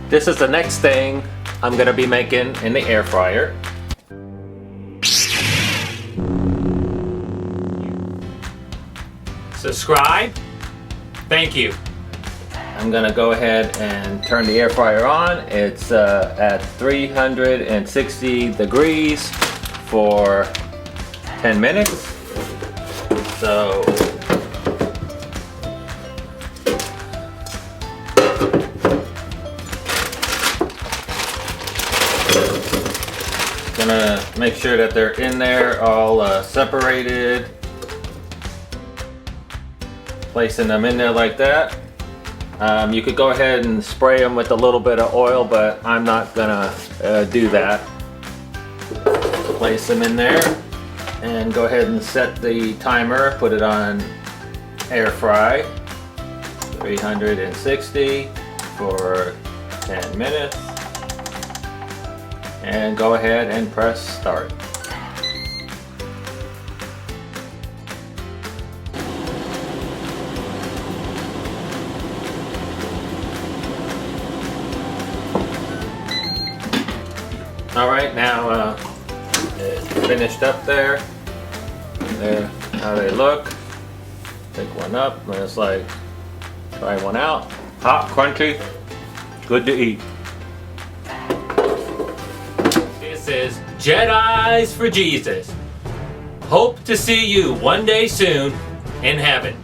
this is the next thing I'm gonna be making in the air fryer. Subscribe. Thank you. I'm gonna go ahead and turn the air fryer on. It's at 360 degrees for 10 minutes. So gonna make sure that they're in there all separated. Placing them in there like that. You could go ahead and spray them with a little bit of oil, but I'm not gonna do that. Place them in there and go ahead and set the timer. Put it on air fry 360 for 10 minutes and go ahead and press start. Alright, now it's finished up there. There, how they look. Pick one up, and it's like, try one out. Hot, crunchy, good to eat. This is Jedi's for Jesus. Hope to see you one day soon in heaven.